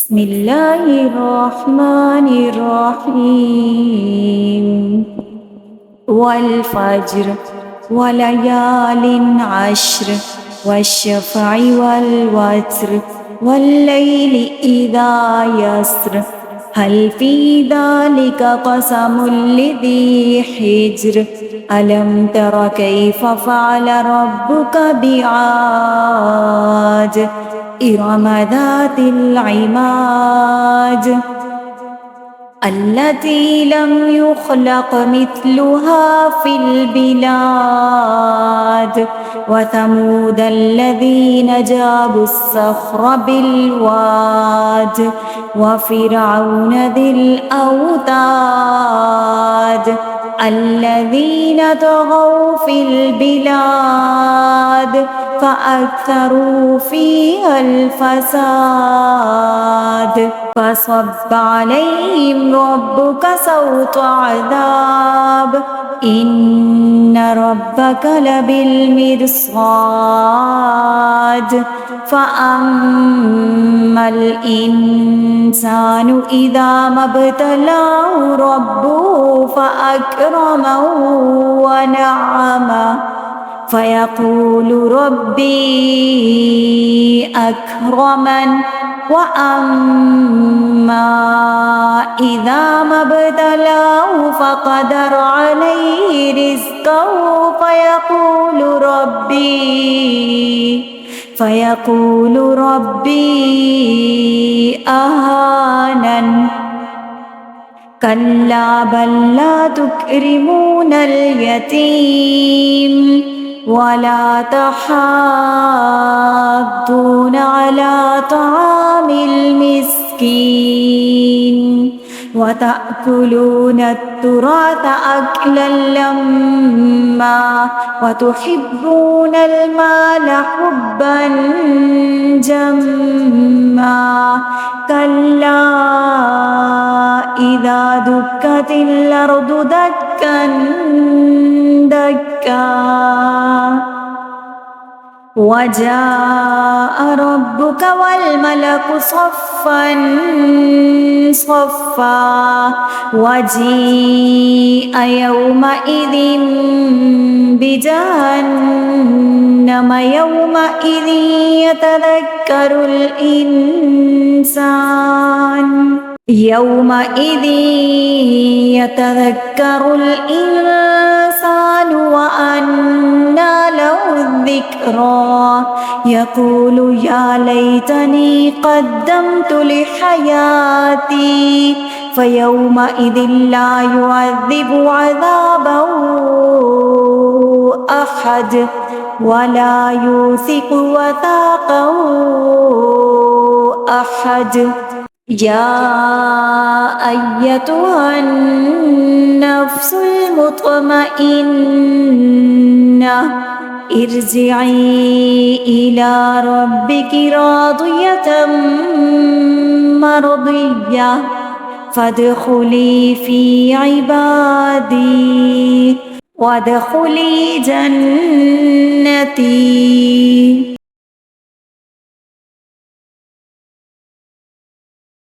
بسم الله الرحمن الرحيم والفجر وليال عشر والشفع والوتر والليل إذا يسر هل في ذلك قسم لذي حجر ألم تر كيف فعل ربك بعاد إرم ذات العماد التي لم يخلق مثلها في البلاد وثمود الذين جابوا الصخر بالواد وفرعون ذي الأوتاد الذين طغوا في البلاد فأكثروا فيها الفساد فصب عليهم ربك سوط عذاب إن ربك لبالمرصاد فأما الإنسان إذا ما ابتلاه ربه فأكرمه ونعمه فيقول ربي أكرمن وأما إذا ما ابتلاه فقدر عليه رزقه فيقول ربي أهانن كلا بل لا تكرمون اليتيم ولا تحاضون على طعام المسكين وتأكلون التراث أكلا لما وتحبون المال حبا جما كلا إذا دكت الأرض دكا دكا وجاء ربك والملك صفا صفا وجيء يومئذ بجهنم يومئذ يتذكر الإنسان وأنى له الذكرى يقول يا ليتني قدمت لحياتي فيومئذ لا يعذب عذابه أحد ولا يوثق وثاقه أحد يا أيتها النفس المطمئنة ارجعي إلى ربك راضية مرضية فادخلي في عبادي وادخلي جنتي.